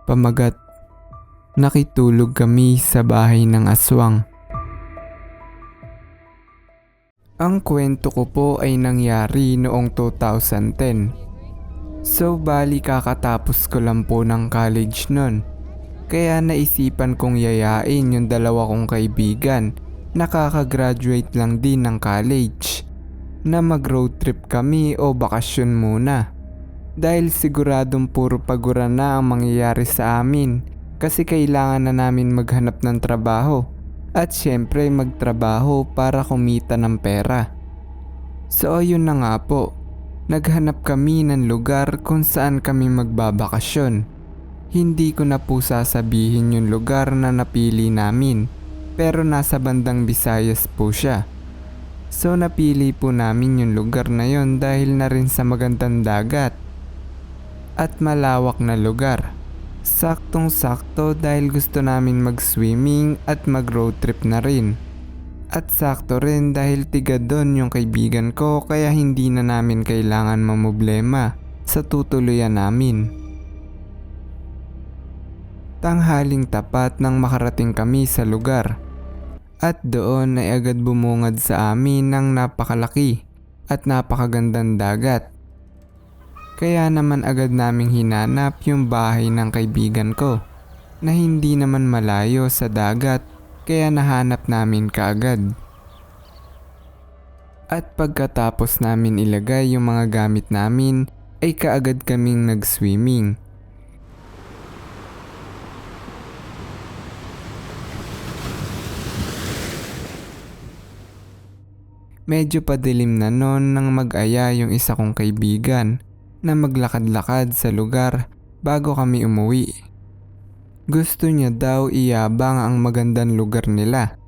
Pamagat, nakitulog kami sa bahay ng aswang. Ang kwento ko po ay nangyari noong 2010. So bali kakatapos ko lang po ng college nun. Kaya naisipan kong yayain yung dalawa kong kaibigan na kakagraduate lang din ng college na mag-road trip kami o bakasyon muna. Dahil siguradong puro pagura na ang mangyayari sa amin kasi kailangan na namin maghanap ng trabaho at syempre magtrabaho para kumita ng pera. So ayun na nga po, naghanap kami ng lugar kung saan kami magbabakasyon. Hindi ko na po sasabihin yung lugar na napili namin pero nasa bandang Visayas po siya. So napili po namin yung lugar na yon dahil na rin sa magandang dagat at malawak na lugar. Saktong-sakto dahil gusto namin mag-swimming at mag-road trip na rin. At sakto rin dahil tiga doon yung kaibigan ko kaya hindi na namin kailangan mamblema sa tutuluyan namin. Tanghaling tapat nang makarating kami sa lugar. At doon ay agad bumungad sa amin ng napakalaki at napakagandang dagat. Kaya naman agad naming hinanap yung bahay ng kaibigan ko na hindi naman malayo sa dagat kaya nahanap namin kaagad. At pagkatapos namin ilagay yung mga gamit namin ay kaagad kaming nag-swimming. Medyo padilim na noon nang mag-aya yung isa kong kaibigan na maglakad-lakad sa lugar bago kami umuwi. Gusto niya daw iyabang ang magandang lugar nila.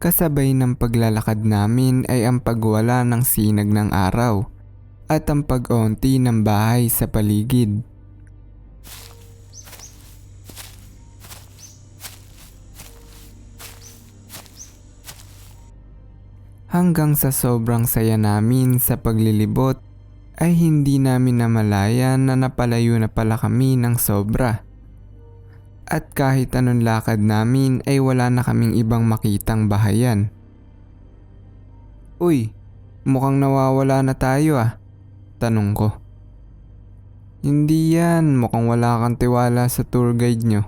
Kasabay ng paglalakad namin ay ang pagwala ng sinag ng araw at ang pag-onti ng bahay sa paligid. Hanggang sa sobrang saya namin sa paglilibot ay hindi namin namalayan na napalayo na pala kami ng sobra. At kahit anong lakad namin ay wala na kaming ibang makitang bahayan. "Uy, mukhang nawawala na tayo ah," tanong ko. "Hindi yan, mukhang wala kang tiwala sa tour guide nyo."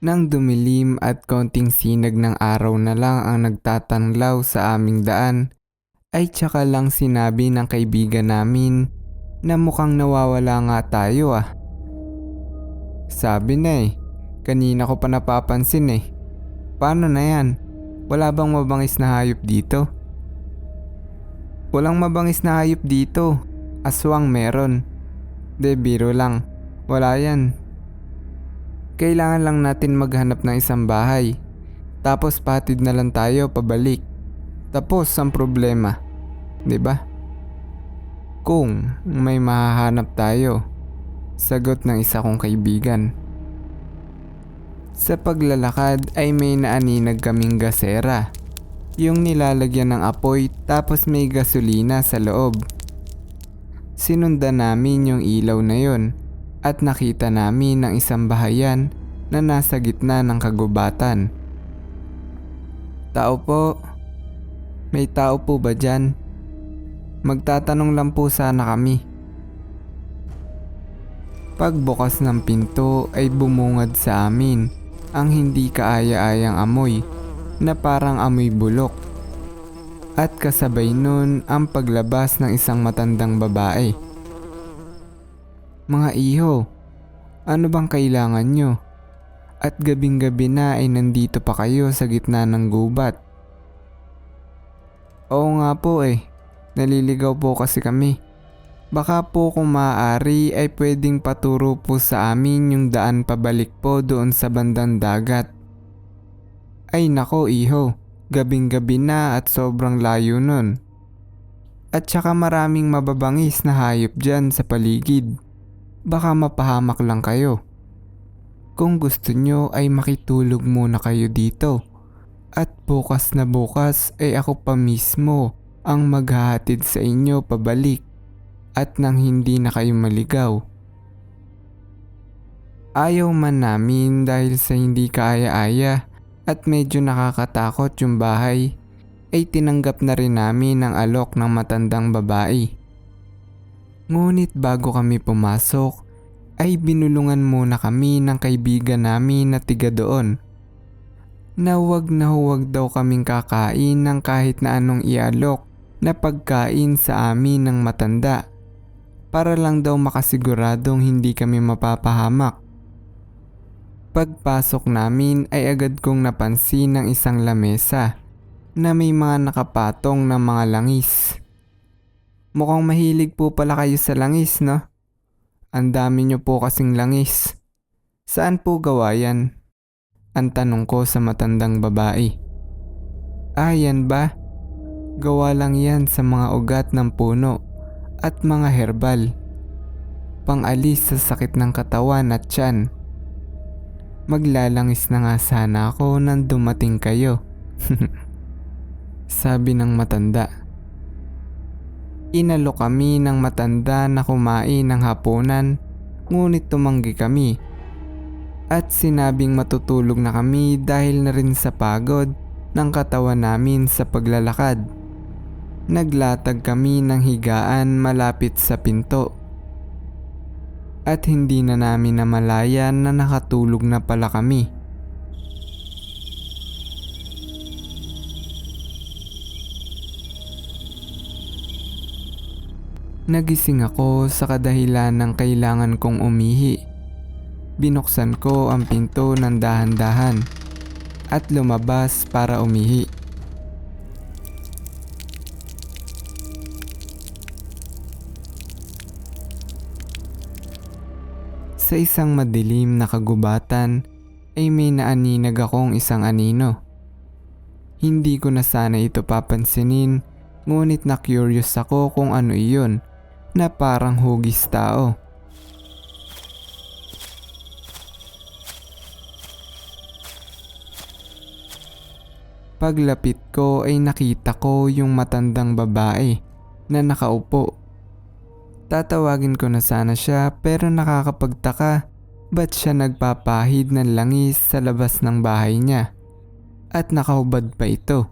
Nang dumilim at konting sinag ng araw na lang ang nagtatanglaw sa aming daan, ay tsaka lang sinabi ng kaibigan namin na mukhang nawawala nga tayo ah. Sabi na kanina ko pa napapansin eh. Paano na yan? Wala bang mabangis na hayop dito? Walang mabangis na hayop dito. Aswang meron. De, biro lang. Wala yan. Kailangan lang natin maghanap ng isang bahay. Tapos patid na lang tayo pabalik. Tapos ang problema, 'di ba? Kung may mahahanap tayo, sagot ng isa kong kaibigan. Sa paglalakad ay may naaninag kaming gasera. Yung nilalagyan ng apoy tapos may gasolina sa loob. Sinundan namin yung ilaw na yon. At nakita namin ng isang bahayan na nasa gitna ng kagubatan. "Tao po? May tao po ba dyan? Magtatanong lang po sana kami." Pagbukas ng pinto ay bumungad sa amin ang hindi kaaya-ayang amoy na parang amoy bulok. At kasabay nun ang paglabas ng isang matandang babae. "Mga iho, ano bang kailangan nyo? At gabing-gabi na ay nandito pa kayo sa gitna ng gubat." "Oo nga po naliligaw po kasi kami. Baka po kung maaari ay pwedeng paturo po sa amin yung daan pabalik po doon sa bandang dagat." "Ay nako iho, gabing-gabi na at sobrang layo nun. At saka maraming mababangis na hayop dyan sa paligid. Baka mapahamak lang kayo. Kung gusto nyo ay makitulog muna kayo dito. At bukas na bukas ay ako pa mismo ang maghahatid sa inyo pabalik at nang hindi na kayo maligaw. Ayaw man namin dahil sa hindi kaaya-aya at medyo nakakatakot yung bahay, ay tinanggap na rin namin ang alok ng matandang babae. Ngunit bago kami pumasok, ay binulungan muna kami ng kaibigan namin na tiga doon. Na huwag daw kaming kakain ng kahit na anong ialok na pagkain sa amin ng matanda, para lang daw makasiguradong hindi kami mapapahamak. Pagpasok namin ay agad kong napansin ng isang lamesa na may mga nakapatong na mga langis. Mukhang mahilig po pala kayo sa langis, no? Ang dami nyo po kasing langis. Saan po gawa yan? Ang tanong ko sa matandang babae. Yan ba? Gawa lang yan sa mga ugat ng puno at mga herbal. Pang-alis sa sakit ng katawan at tiyan. Maglalangis na nga sana ako nang dumating kayo. Sabi ng matanda. Inalok kami ng matanda na kumain ng hapunan, ngunit tumanggi kami. At sinabing matutulog na kami dahil na rin sa pagod ng katawan namin sa paglalakad. Naglatag kami ng higaan malapit sa pinto. At hindi na namin namalayan na nakatulog na pala kami. Nagising ako sa kadahilan ng kailangan kong umihi. Binuksan ko ang pinto ng dahan-dahan at lumabas para umihi. Sa isang madilim na kagubatan ay may naaninag akong isang anino. Hindi ko na sana ito papansinin, ngunit na-curious ako kung ano iyon na parang hugis tao. Paglapit ko ay nakita ko yung matandang babae na nakaupo. Tatawagin ko na sana siya pero nakakapagtaka ba't siya nagpapahid ng langis sa labas ng bahay niya at nakahubad pa ito.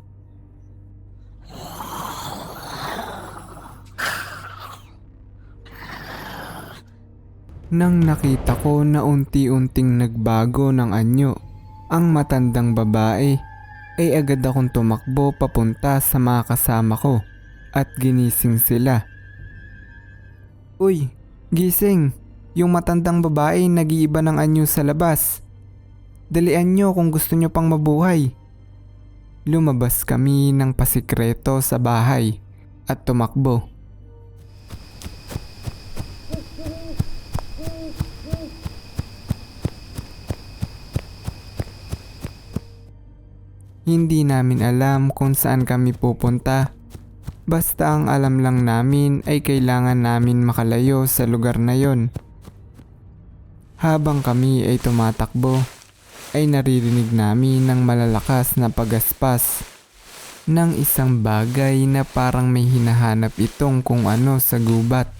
Nang nakita ko na unti-unting nagbago ng anyo ang matandang babae, ay agad akong tumakbo papunta sa mga kasama ko at ginising sila. Uy, gising! Yung matandang babae nag-iiba ng anyo sa labas. Dalian nyo kung gusto nyo pang mabuhay. Lumabas kami ng pasikreto sa bahay at tumakbo. Hindi namin alam kung saan kami pupunta. Basta ang alam lang namin ay kailangan namin makalayo sa lugar na yon. Habang kami ay tumatakbo, ay naririnig namin ng malalakas na pagaspas ng isang bagay na parang may hinahanap itong kung ano sa gubat.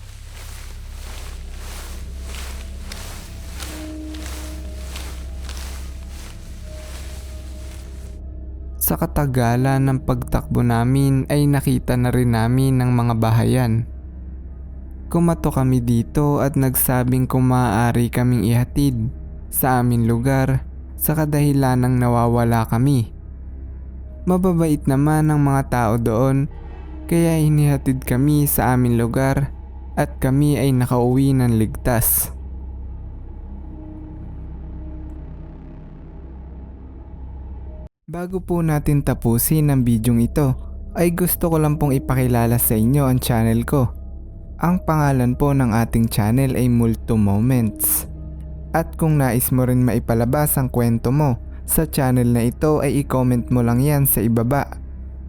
Sa katagalan ng pagtakbo namin ay nakita na rin namin ng mga bahayan. Kumato kami dito at nagsabing kung maaari kaming ihatid sa aming lugar sa kadahilan ng nawawala kami. Mababait naman ang mga tao doon kaya inihatid kami sa aming lugar at kami ay nakauwi ng ligtas. Bago po natin tapusin ang bidyong ito, ay gusto ko lang pong ipakilala sa inyo ang channel ko. Ang pangalan po ng ating channel ay Multo Moments. At kung nais mo rin maipalabas ang kwento mo sa channel na ito ay i-comment mo lang yan sa ibaba.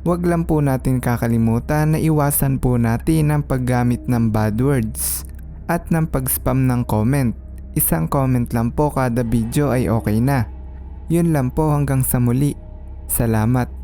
Huwag lang po natin kakalimutan na iwasan po natin ang paggamit ng bad words at ng pag-spam ng comment. Isang comment lang po kada video ay okay na. Yun lang po, hanggang sa muli. Salamat.